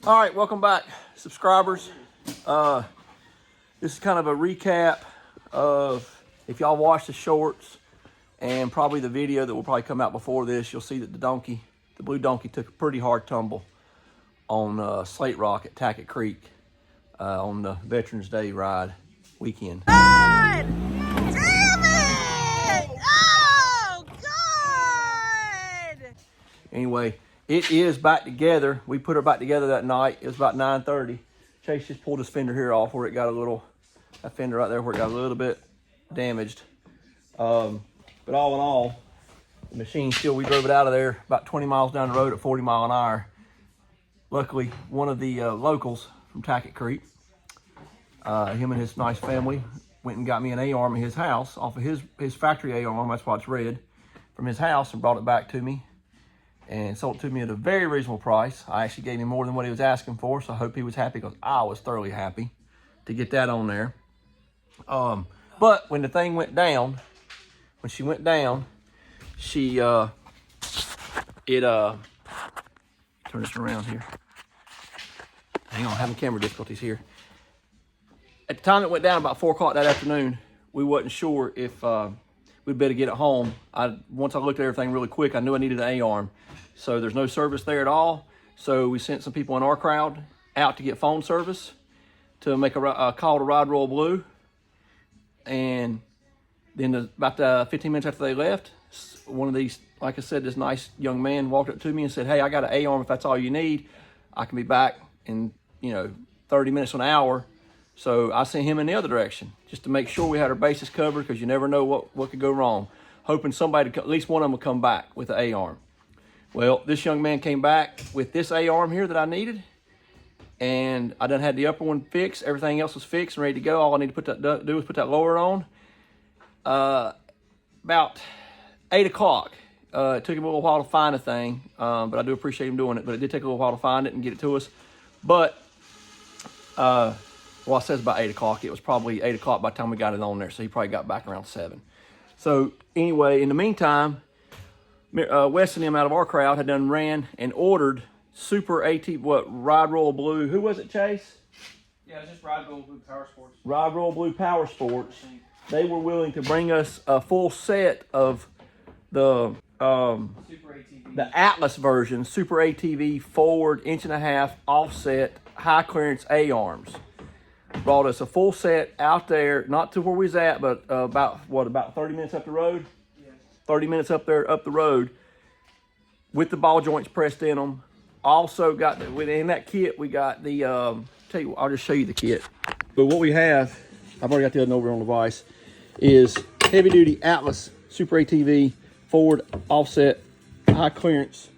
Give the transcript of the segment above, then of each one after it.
All right, welcome back, subscribers. This is kind of a recap of, if y'all watched the shorts and probably the video that will probably come out before this, you'll see that the blue donkey took a pretty hard tumble on Slate Rock at Tackett Creek on the Veterans Day ride weekend. God! Damn it! Oh, God! Anyway, it is back together. We put her back together that night. It was about 9:30. Chase just pulled his fender here off where it got that fender right there where it got a little bit damaged. But all in all, the machine we drove it out of there about 20 miles down the road at 40 miles an hour. Luckily, one of the locals from Tackett Creek, him and his nice family went and got me an A-arm at his house off of his factory A-arm, that's why it's red, from his house, and brought it back to me and sold it to me at a very reasonable price. I actually gave him more than what he was asking for, so I hope he was happy because I was thoroughly happy to get that on there. But when the thing went down, when she went down, turn this around here. Hang on, having camera difficulties here. At the time it went down, about 4 o'clock that afternoon, we wasn't sure if we'd better get it home. Once I looked at everything really quick, I knew I needed an A-arm. So there's no service there at all. So we sent some people in our crowd out to get phone service to make a call to Ride Royal Blue. And then about 15 minutes after they left, one of these, like I said, this nice young man walked up to me and said, "Hey, I got an A-arm if that's all you need. I can be back in, 30 minutes to an hour." So I sent him in the other direction just to make sure we had our bases covered, because you never know what could go wrong. Hoping somebody, at least one of them, would come back with an A-arm. Well, this young man came back with this A-arm here that I needed, and I done had the upper one fixed. Everything else was fixed and ready to go. All I need to do is put that lower on. About 8 o'clock. It took him a little while to find the thing, but I do appreciate him doing it. But it did take a little while to find it and get it to us. But well, it says about 8 o'clock. It was probably 8 o'clock by the time we got it on there, so he probably got back around 7. So anyway, in the meantime, Wes and him out of our crowd had done ran and ordered Super Ride Royal Blue. Who was it, Chase? Yeah, it's just Ride Royal Blue Power Sports. Ride Royal Blue Power Sports. They were willing to bring us a full set of the Super ATV. The Atlas version, Super ATV forward 1.5 offset high clearance A-arms. Brought us a full set out there, not to where we was at, but about 30 minutes up the road? Yeah. 30 minutes up the road with the ball joints pressed in them. Also got, in that kit, we got the, tell you what, I'll just show you the kit. But what we have, I've already got the other over on the device, is heavy duty Atlas Super ATV forward offset high clearance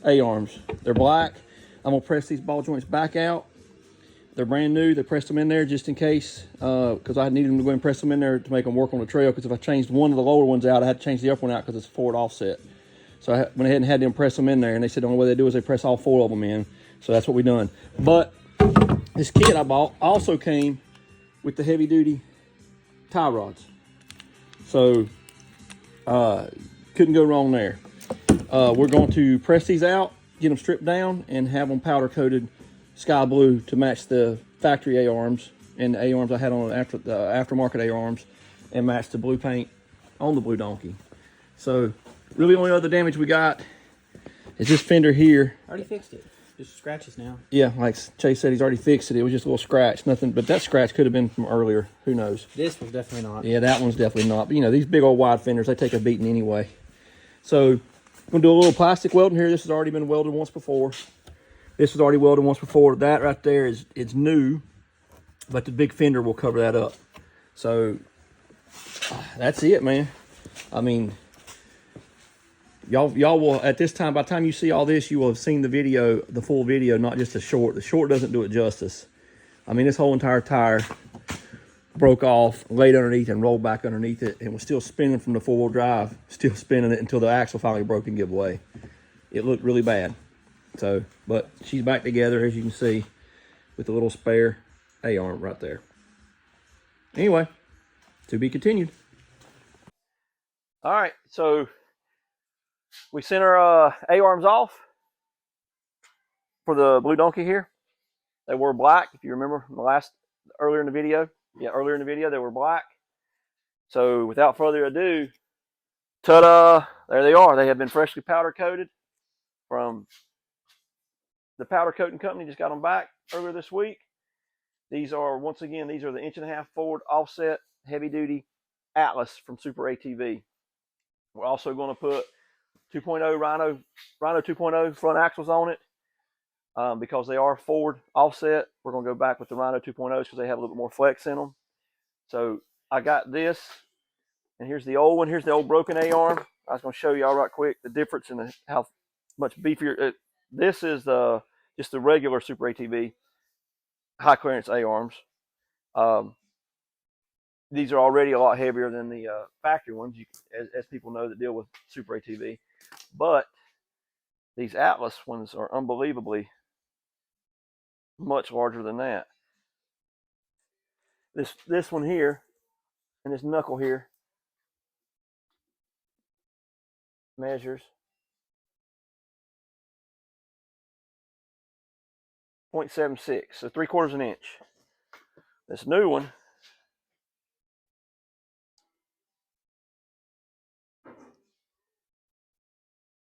A-arms. They're black. I'm gonna press these ball joints back out. They're brand new. They pressed them in there just in case, because I needed them to go and press them in there to make them work on the trail, because if I changed one of the lower ones out, I had to change the upper one out because it's forward offset. So I went ahead and had them press them in there, and they said the only way they do is they press all 4 of them in. So that's what we done. But this kit I bought also came with the heavy duty tie rods. So couldn't go wrong there. We're going to press these out, get them stripped down, and have them powder coated sky blue to match the factory A-arms and the A-arms I had on the aftermarket A-arms, and match the blue paint on the blue donkey. So really only other damage we got is this fender here. I already fixed it. Just scratches now. Yeah, like Chase said, he's already fixed it. It was just a little scratch, nothing. But that scratch could have been from earlier. Who knows? This was definitely not. Yeah, that one's definitely not. But these big old wide fenders, they take a beating anyway. So I'm gonna do a little plastic welding here. This has already been welded once before. This was already welded once before. That right there is new, but the big fender will cover that up. So that's it, man. I mean, y'all will, at this time, by the time you see all this, you will have seen the video, the full video, not just the short. The short doesn't do it justice. I mean, this whole entire tire broke off, laid underneath, and rolled back underneath it, and was still spinning from the 4-wheel drive, still spinning it until the axle finally broke and gave way. It looked really bad. So, but she's back together, as you can see, with a little spare A-arm right there. Anyway, to be continued. All right, so we sent our A-arms off for the blue donkey here. They were black, if you remember from earlier in the video. Yeah, earlier in the video they were black. So without further ado, ta-da! There they are. They have been freshly powder coated from the powder coating company. Just got them back earlier this week. These are, once again, these are the 1.5" forward offset heavy duty Atlas from Super ATV. We're also going to put 2.0 Rhino 2.0 front axles on it because they are forward offset. We're going to go back with the Rhino 2.0s because they have a little bit more flex in them. So I got this, and here's the old one. Here's the old broken A-arm. I was going to show y'all right quick the difference in how much beefier. This is just the regular Super ATV high clearance A-arms. These are already a lot heavier than the factory ones, as people know that deal with Super ATV. But these Atlas ones are unbelievably much larger than that. This one here and this knuckle here measures 0.76, so 3/4 an inch. This new one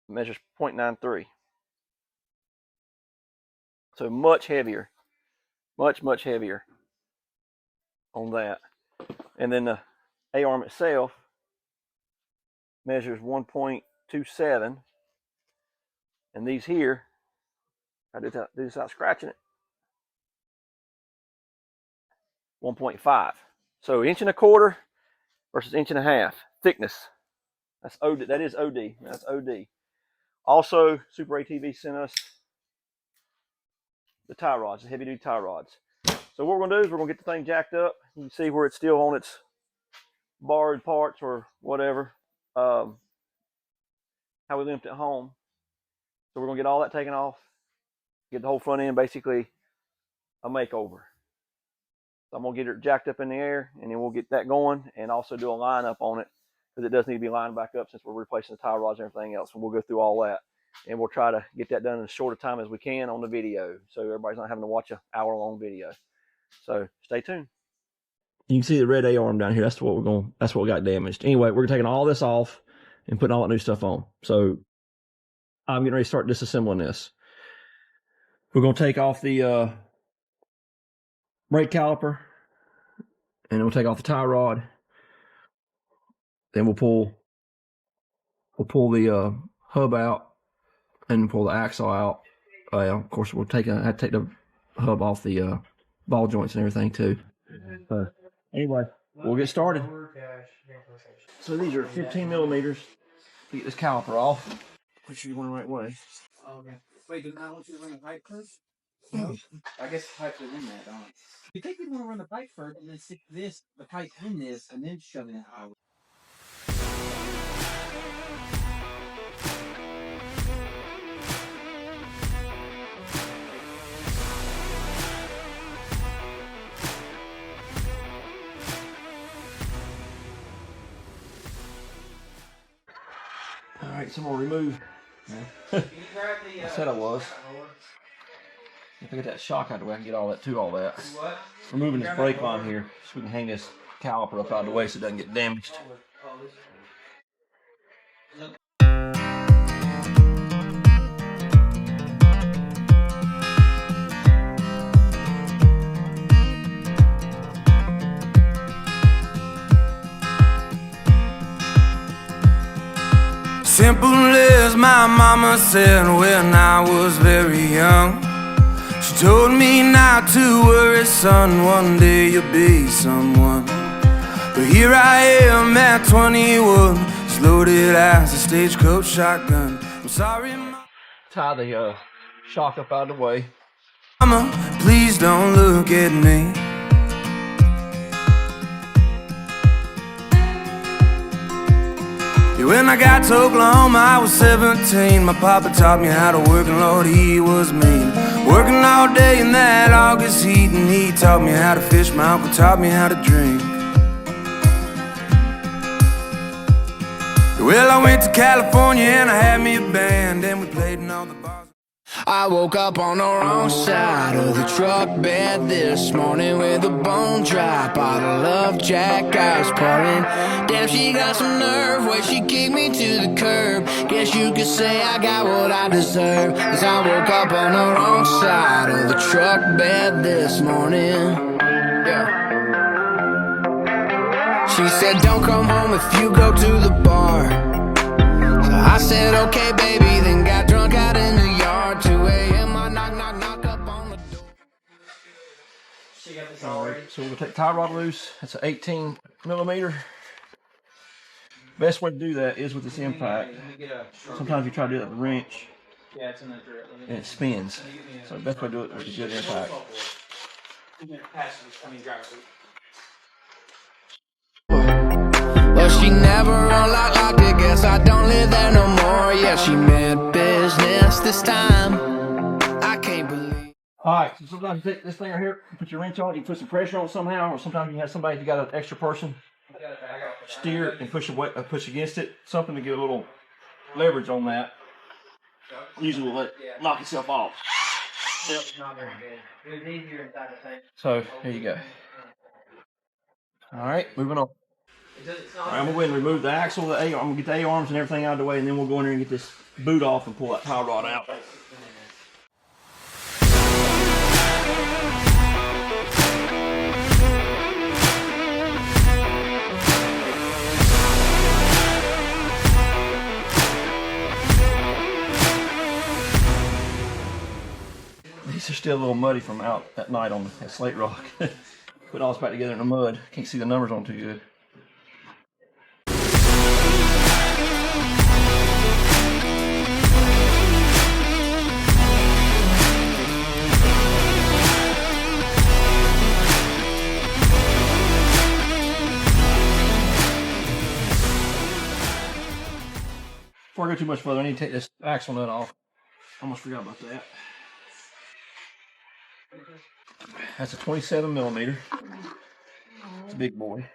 measures 0.93. So much heavier, much heavier on that. And then the A-arm itself measures 1.27. And these here, I do this without scratching it, 1.5. So 1.25" versus 1.5" thickness. That's OD. That is OD. That's OD. Also, Super ATV sent us the tie rods, the heavy duty tie rods. So what we're gonna do is we're gonna get the thing jacked up. You can see where it's still on its borrowed parts or whatever. How we limped it home. So we're gonna get all that taken off, get the whole front end basically a makeover. So I'm gonna get it jacked up in the air, and then we'll get that going, and also do a lineup on it because it does need to be lined back up since we're replacing the tie rods and everything else. And we'll go through all that, and we'll try to get that done in as short a time as we can on the video, so everybody's not having to watch an hour-long video. So stay tuned. You can see the red A-arm down here. That's what we got damaged. Anyway, we're taking all this off and putting all that new stuff on. So I'm getting ready to start disassembling this. We're going to take off the brake caliper, and we'll take off the tie rod. Then we'll pull the hub out and pull the axle out. Of course, we'll have to take the hub off the ball joints and everything too. Anyway, we'll get started. So these are 15 millimeters to get this caliper off. Make sure you're going the right way. Okay. Wait, do not want you to run the pipe first? No. I guess the pipe is in that, don't it? You think you'd want to run the pipe first and then stick the pipe in this, and then shove it out? All right, so I'm gonna remove. Can you grab the? I said I was. If I get that shock out of the way, I can get all that. What? Removing this brake line here so we can hang this caliper up out of the way so it doesn't get damaged. Simple as my mama said when I was very young. She told me not to worry, son, one day you'll be someone. But here I am at 21, as loaded as a stagecoach shotgun. I'm sorry, Tie the shock up out of the way. mama, please don't look at me. When I got to Oklahoma, I was 17. My papa taught me how to work, and Lord, he was mean. Working all day in that August heat, and he taught me how to fish. My uncle taught me how to drink. Well, I went to California and I had me a band, and we played in all the bars. I woke up on the wrong side of the truck bed this morning with a bone dry bottle of Jack Ice pouring. Damn, she got some nerve where she kicked me to the curb. Guess you could say I got what I deserve, 'cause I woke up on the wrong side of the truck bed this morning. Yeah. She said don't come home if you go to the bar. So I said okay baby, then got drunk out in the yard. 2 a.m. I knock up on the door. Alright, so we'll take tie rod loose. That's an 18 millimeter. Best way to do that is with this impact. Sometimes you try to do it with a wrench and it spins. So the best way to do it with a good impact. Well, she never unlocked it, guess I don't live there no more. Yeah, she meant business this time. I can't believe. Alright, so sometimes you take this thing right here, put your wrench on it, you put some pressure on it somehow, or sometimes you have somebody, you got an extra person, steer it and push against it, something to get a little leverage on that. Usually will let it knock itself off. Yep. So, here you go. Alright, moving on. Alright, I'm going to go ahead and remove the axle, the A-arm. I'm going to get the A-arms and everything out of the way, and then we'll go in there and get this boot off and pull that tie rod out. These are still a little muddy from out at night on that slate rock. Put all this back together in the mud. Can't see the numbers on too good. Before I go too much further, I need to take this axle nut off. Almost forgot about that. That's a 27 millimeter. It's a big boy.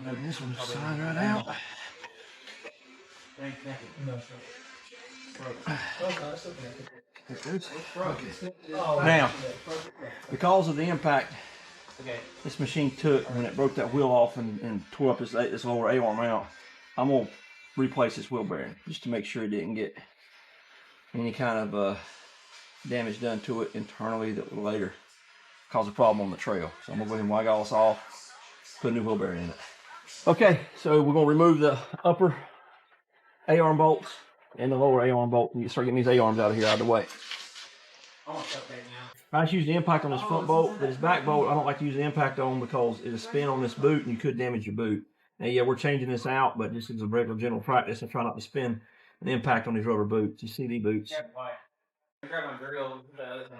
And this one's slide right out. Now, because of the impact this machine took when it broke that wheel off and tore up this lower A-arm out, I'm going to replace this wheel bearing just to make sure it didn't get any kind of damage done to it internally that will later cause a problem on the trail. So I'm going to go ahead and wag all this off, put a new wheel bearing in it. Okay, so we're going to remove the upper A-arm bolts and the lower A-arm bolt. You start getting these A-arms out of here, out of the way. I just use the impact on this front bolt, but this back bolt I don't like to use the impact on because it'll spin on this boot and you could damage your boot. Now, yeah, we're changing this out, but this is a regular general practice. I try not to spin an impact on these rubber boots. You see these boots. Grab my drill with the other thing.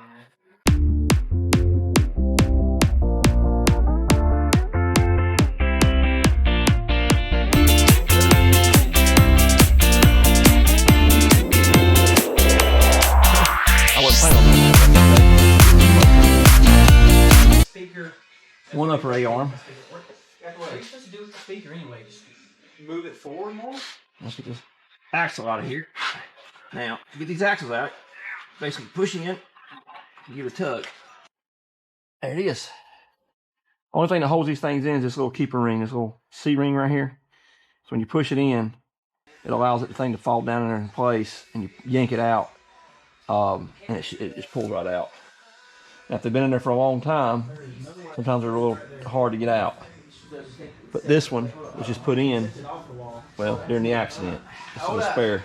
One upper A-arm. What are you supposed to do with the speaker anyway? Just move it forward more? Let's get this axle out of here. Now, to get these axles out, basically push in and give it a tug. There it is. Only thing that holds these things in is this little keeper ring, this little C-ring right here. So when you push it in, it allows the thing to fall down in there in place, and you yank it out, and it just pulls right out. Now, if they've been in there for a long time, sometimes they're a little hard to get out. But this one was just put in, well, during the accident. This is a spare.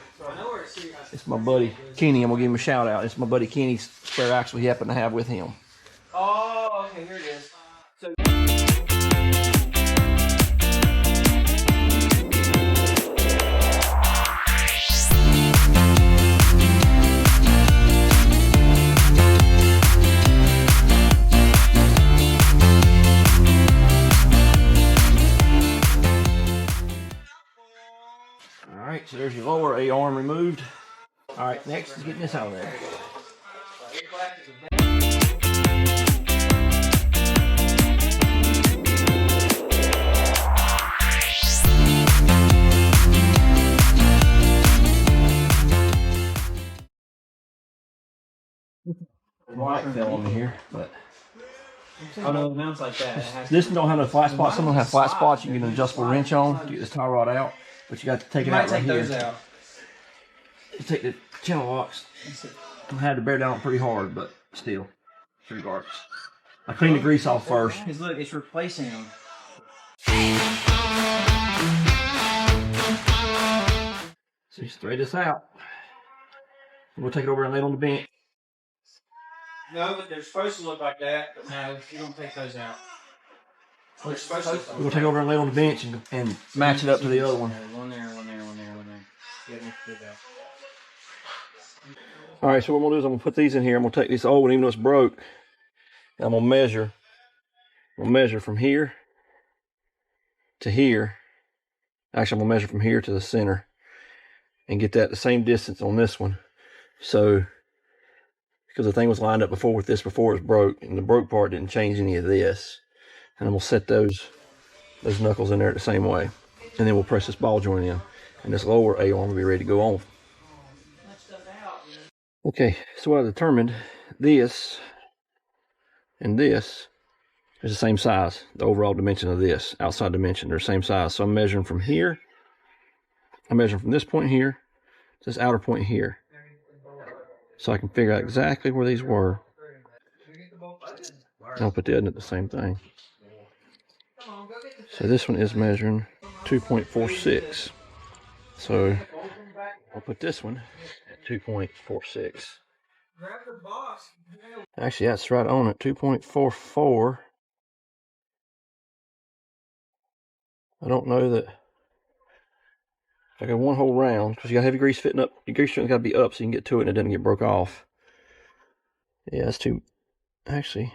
It's my buddy Kenny. I'm going to give him a shout out. It's my buddy Kenny's spare axle he happened to have with him. Oh, okay, here it is. So right, so there's your lower A-arm removed. All right, next is getting this out of there. Light fell on me here, but Oh no, it mounts like that. this one don't have no flat spots. Some of them have flat spots. You can get an adjustable wrench on to get this tie rod out, but you got to take it out right here. Those out. You take the channel locks. I had to bear down pretty hard, but still, regardless. I cleaned the grease off first. Because look, it's replacing them. So you thread this out. We'll take it over and lay it on the bench. No, but they're supposed to look like that, but no, you don't take those out. They're supposed to. We'll take it over and lay it on the bench and match it up to the other one. One there, one there, one there, one there. Yeah, do that. All right, so what I'm gonna do is I'm gonna put these in here. I'm gonna take this old one, even though it's broke, and I'm gonna measure. I'm gonna measure from here to here. Actually, I'm gonna measure from here to the center and get that the same distance on this one. So, because the thing was lined up before with this before it was broke, and the broke part didn't change any of this. And I'm gonna set those knuckles in there the same way, and then we'll press this ball joint in, and this lower A-arm will be ready to go on. Okay, so what I determined, this and this is the same size. The overall dimension of this, outside dimension, they're the same size. So I'm measuring from here. I'm measuring from this point here to this outer point here. So I can figure out exactly where these were. I'll put the other at the same thing. So this one is measuring 2.46. So I'll put this one at 2.46. Actually, that's right on it, 2.44. I don't know that. I got one whole round because you got heavy grease fitting up. Your grease got to be up so you can get to it and it doesn't get broke off. Yeah, that's too. Actually,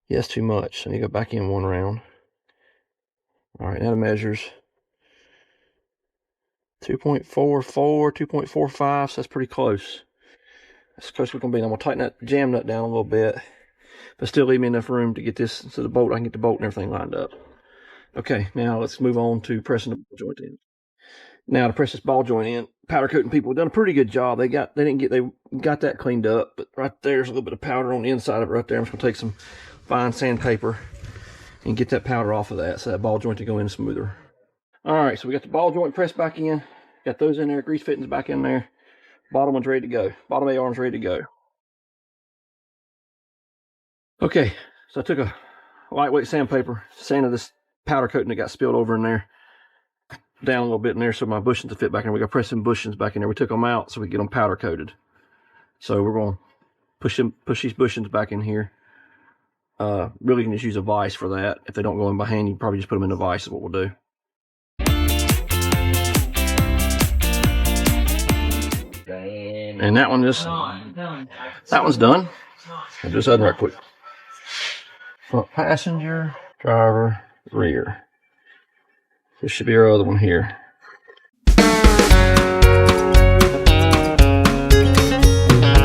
yeah, that's too much. So I need to go back in one round. All right, now it measures 2.44, 2.45. So that's pretty close. That's close we're gonna be. I'm gonna tighten that jam nut down a little bit, but still leave me enough room to get this so the bolt. I can get the bolt and everything lined up. Okay, now let's move on to pressing the ball joint in. Now to press this ball joint in, powder coating people have done a pretty good job. They got that cleaned up, but right there's a little bit of powder on the inside of it right there. I'm just gonna take some fine sandpaper and get that powder off of that so that ball joint to go in smoother. All right, so we got the ball joint pressed back in, got those in there, grease fittings back in there. Bottom one's ready to go. Bottom A-arm's ready to go. Okay, so I took a lightweight sandpaper, sanded this powder coating that got spilled over in there down a little bit in there so my bushings will fit back in there. We got to press some bushings back in there. We took them out so we get them powder coated. So we're going to push these bushings back in here. Really can just use a vise for that. If they don't go in by hand, you can probably just put them in a vise is what we'll do. And that one just, that one's done. I'll do this other right quick. Front passenger, driver, rear. This should be our other one here.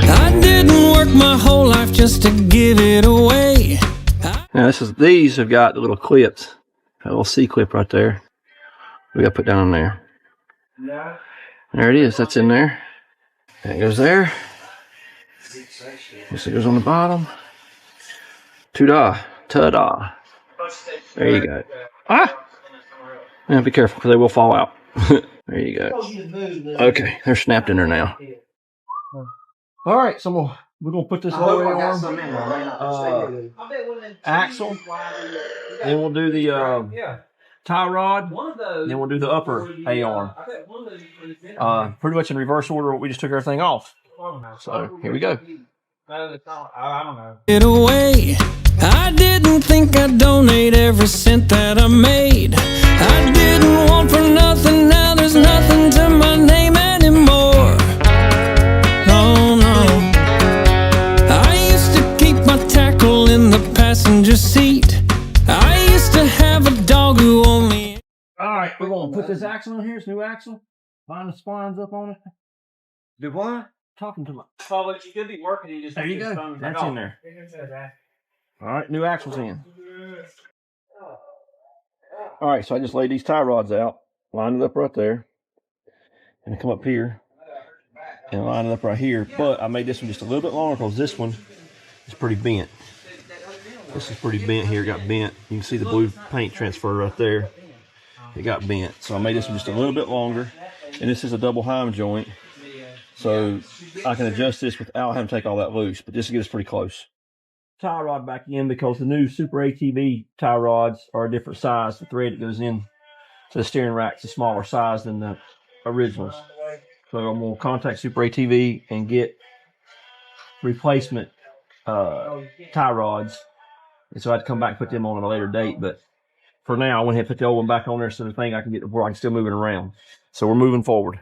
I didn't work my whole life just to give it away. Now these have got the little clips, a little C-clip right there. We got to put down there. There it is. That's in there. That goes there. This goes on the bottom. Ta-da. There you go. Ah! Yeah, be careful because they will fall out. There you go. Okay, they're snapped in there now. All right, so we're gonna put this lower arm axle. Then we'll do the tie rod. Then we'll do the upper A-arm. Pretty much in reverse order. We just took everything off. So here we go. I don't know. It away. I didn't think I'd donate every cent that I made. I didn't want for nothing, now there's nothing to my name anymore. No, no. I used to keep my tackle in the passenger seat. I used to have a dog who only... All right, We're gonna put this axle in here, this new axle. Line the splines up on it. Do what? Talking to my. Oh, but you could be working. You just There you go. That's in there. All right, new axle's in. All right, so I just laid these tie rods out, lined it up right there, and come up here and line it up right here. But I made this one just a little bit longer because this one is pretty bent. This is pretty bent here, got bent. You can see the blue paint transfer right there. It got bent. So I made this one just a little bit longer. And this is a double heim joint. So I can adjust this without having to take all that loose, but this will get us pretty close. Tie rod back in because the new Super ATV tie rods are a different size. The thread that goes in to the steering rack is a smaller size than the originals. So I'm going to contact Super ATV and get replacement tie rods. And so I had to come back and put them on at a later date. But for now, I went ahead and put the old one back on there so the thing I can get where I can still move it around. So we're moving forward.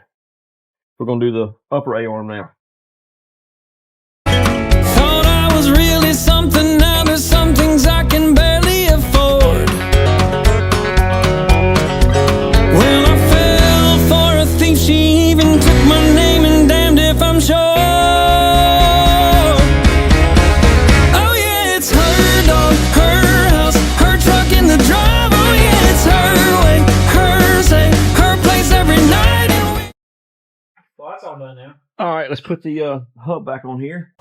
We're going to do the upper A-arm now. Thought I was really something, now there's some things I can barely afford. Well, I fell for a thief, she even took my name, and damned if I'm sure. Oh yeah, it's her dog, her house, her truck in the drive. Oh yeah, it's her way, her say, her place every night. Well, that's all done now. All right, let's put the hub back on here.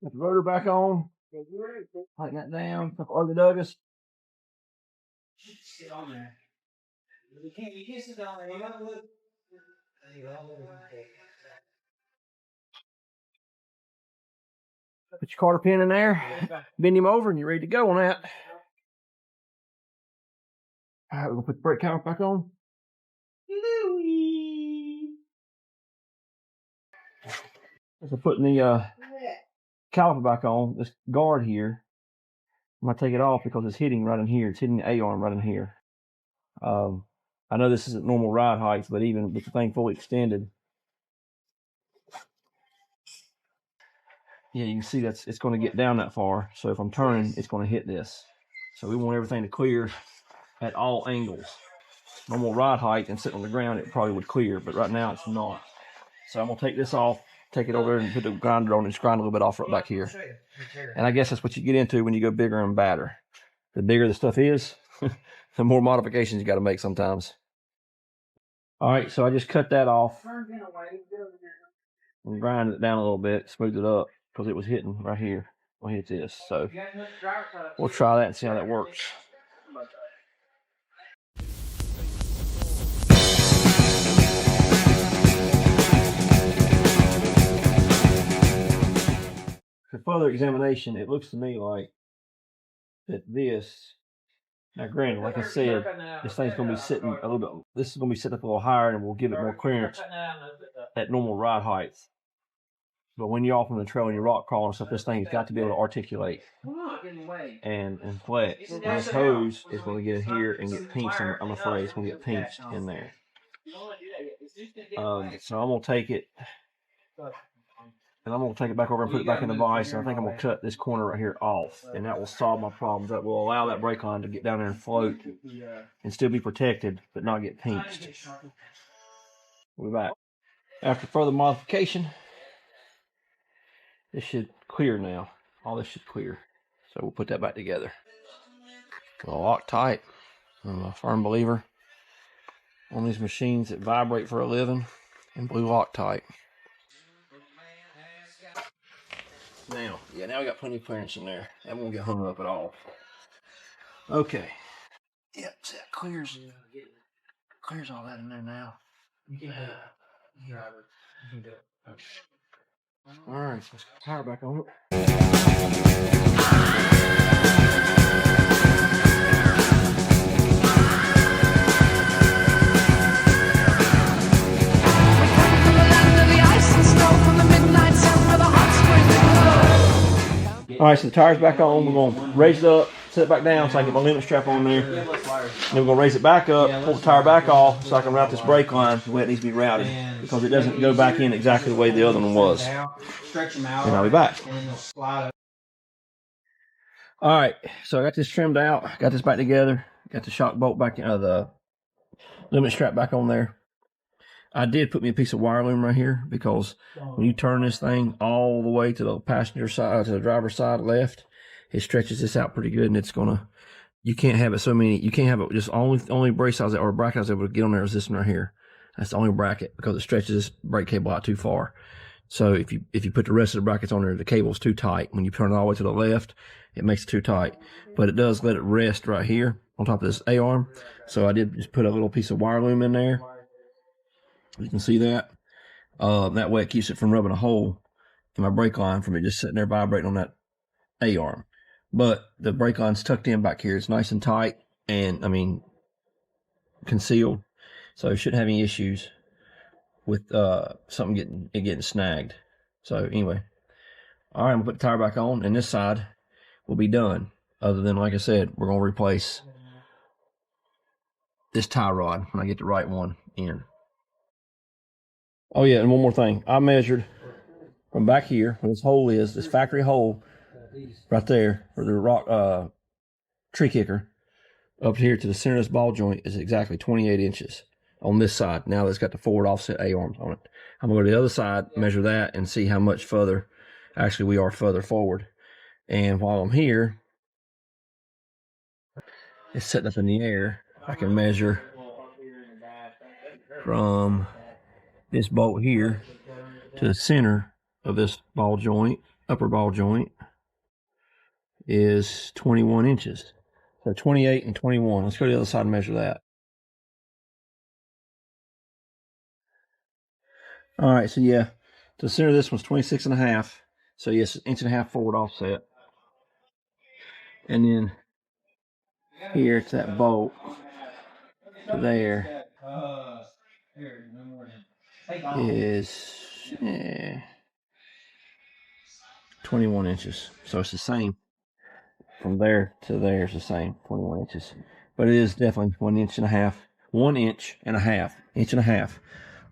Put the rotor back on. Tighten that down. Couple ugly duggas. Sit on there. You can't sit down there. You gotta look. Put your quarter pin in there. Bend him over, and you're ready to go on that. All right, we're gonna put the brake caliper back on. As I'm putting the caliper back on, this guard here, I'm gonna take it off because it's hitting right in here. It's hitting the A-arm right in here. I know this isn't normal ride height, but even with the thing fully extended, yeah, you can see that's it's going to get down that far. So if I'm turning, it's going to hit this. So we want everything to clear at all angles. Normal ride height and sitting on the ground, it probably would clear, but right now it's not. So I'm gonna take this off, take it over there and put the grinder on and just grind a little bit off right back here. And I guess that's what you get into when you go bigger and badder. The bigger the stuff is, the more modifications you got to make sometimes. All right, so I just cut that off and grinded it down a little bit, smoothed it up because it was hitting right here. We'll hit this. So we'll try that and see how that works. For further examination, it looks to me like that this, now granted, like I said, this thing's going to be sitting a little bit, this is going to be sitting up a little higher and we'll give it more clearance at normal ride heights. But when you're off on the trail and you're rock crawling and stuff, this thing's got to be able to articulate and flex. And this hose is going to get in here and get pinched, I'm afraid it's going to get pinched in there. So I'm going to take it, and I'm going to take it back over and put it back in the vise, and I think I'm going to cut this corner right here off, and that will solve my problems. That will allow that brake line to get down there and float and still be protected, but not get pinched. We'll be back. After further modification, this should clear now. All this should clear. So we'll put that back together. Loctite. I'm a firm believer on these machines that vibrate for a living, and blue Loctite. Now we got plenty of clearance in there. That won't get hung up at all. Okay. Yep, so that clears all that in there now. All right, so let's get power back on it. From the land of the ice and snow, from the midnight sun where the hot spring glows. All right, so the tire's back on. We're gonna raise it up, set it back down so I can get my limit strap on there. Then we're gonna raise it back up, pull the tire back off so I can route this brake line the way it needs to be routed because it doesn't go back in exactly the way the other one was. And I'll be back. All right, so I got this trimmed out, got this back together, got the shock bolt back in, the limit strap back on there. I did put me a piece of wire loom right here because when you turn this thing all the way to the passenger side, to the driver's side left, it stretches this out pretty good, and it's gonna, you can't have it so many, you can't have it just only brace I was or bracket I was able to get on there is this one right here. That's the only bracket because it stretches this brake cable out too far. So if you put the rest of the brackets on there, the cable's too tight. When you turn it all the way to the left, it makes it too tight. But it does let it rest right here on top of this A-arm. So I did just put a little piece of wire loom in there. You can see that. That way it keeps it from rubbing a hole in my brake line from it just sitting there vibrating on that A-arm. But the brake line's tucked in back here. It's nice and tight and, I mean, concealed. So it shouldn't have any issues with something getting snagged. So anyway, all right, I'm gonna put the tire back on, and this side will be done. Other than, like I said, we're gonna replace this tie rod when I get the right one in. Oh yeah, and one more thing. I measured from back here where this hole is, this factory hole right there, where the rock tree kicker, up here to the center of this ball joint is exactly 28 inches on this side. Now it's got the forward offset A-arms on it. I'm gonna go to the other side, measure that, and see how much further, actually we are further forward. And while I'm here, it's sitting up in the air, I can measure from this bolt here to the center of this ball joint, upper ball joint, is 21 inches. So 28 and 21. Let's go to the other side and measure that. All right, so yeah, the center of this one's 26 and a half. So yes, 1.5 inches forward offset. And then here to that bolt to there is 21 inches. So it's the same. From there to there is the same, 21 inches. But it is definitely 1.5 inches, 1.5 inches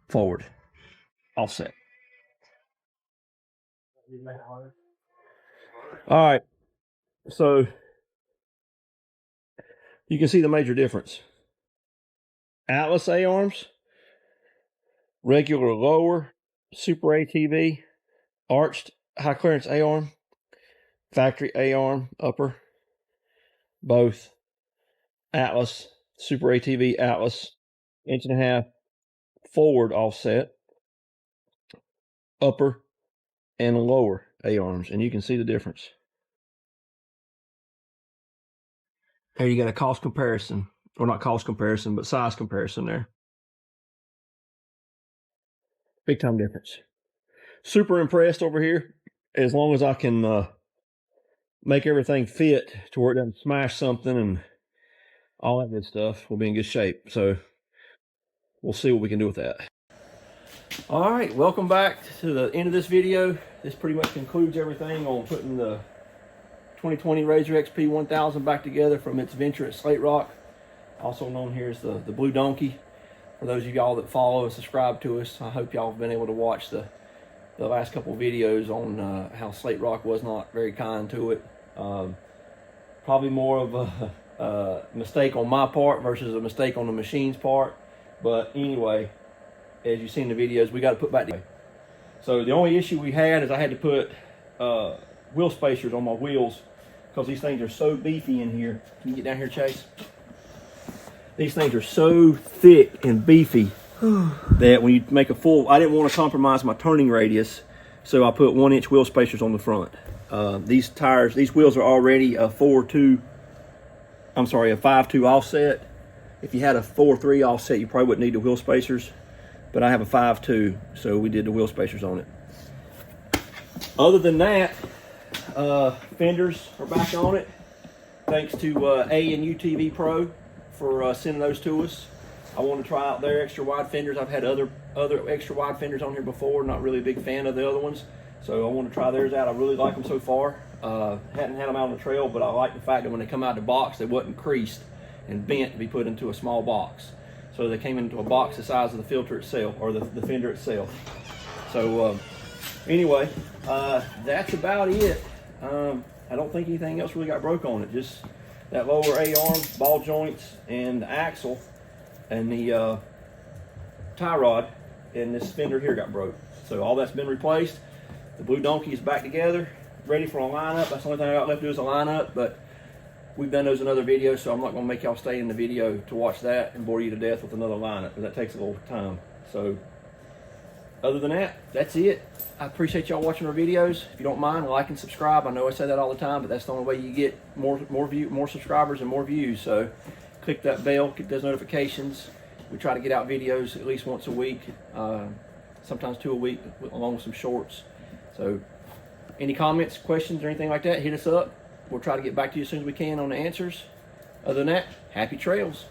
forward offset. All right, so you can see the major difference. Atlas A-arms, regular lower, super ATV, arched high clearance A-arm, factory A-arm upper, both Atlas, super ATV Atlas, 1.5 inches forward offset, upper and lower A-arms, and you can see the difference. There you got a cost comparison, or not cost comparison, but size comparison there. Big time difference. Super impressed over here. As long as I can make everything fit to where it doesn't smash something and all that good stuff, we'll be in good shape. So we'll see what we can do with that. All right, welcome back to the end of this video. This pretty much concludes everything on putting the 2020 Razor XP 1000 back together from its venture at Slate Rock, also known here as the Blue Donkey. For those of y'all that follow and subscribe to us, I hope y'all have been able to watch the last couple videos on how Slate Rock was not very kind to it. Probably more of a mistake on my part versus a mistake on the machine's part. But anyway, as you've seen in the videos, we got to put back together. So the only issue we had is I had to put wheel spacers on my wheels because these things are so beefy in here. Can you get down here, Chase? These things are so thick and beefy that when you make a full, I didn't want to compromise my turning radius, so I put 1-inch wheel spacers on the front. These wheels are already a 5.2 offset. If you had a 4.3 offset, you probably wouldn't need the wheel spacers, but I have a 5.2, so we did the wheel spacers on it. Other than that, fenders are back on it. Thanks to A and UTV Pro for sending those to us. I want to try out their extra wide fenders. I've had other extra wide fenders on here before. Not really a big fan of the other ones, So I want to try theirs out. I really like them so far. Hadn't had them out on the trail, but I like the fact that when they come out of the box, they wasn't creased and bent to be put into a small box. So they came into a box the size of the filter itself, or the fender itself. So anyway, that's about it. I don't think anything else really got broke on it. Just that lower A-arm, ball joints, and the axle, and the tie rod, and this fender here got broke. So all that's been replaced. The Blue Donkey is back together, ready for a lineup. That's the only thing I got left to do is a lineup, but we've done those in other videos, so I'm not going to make y'all stay in the video to watch that and bore you to death with another lineup, because that takes a little time. So other than that, that's it. I appreciate y'all watching our videos. If you don't mind, like and subscribe. I know I say that all the time, but that's the only way you get more subscribers and more views. So click that bell, get those notifications. We try to get out videos at least once a week, sometimes 2 a week, along with some shorts. So any comments, questions, or anything like that, hit us up. We'll try to get back to you as soon as we can on the answers. Other than that, happy trails.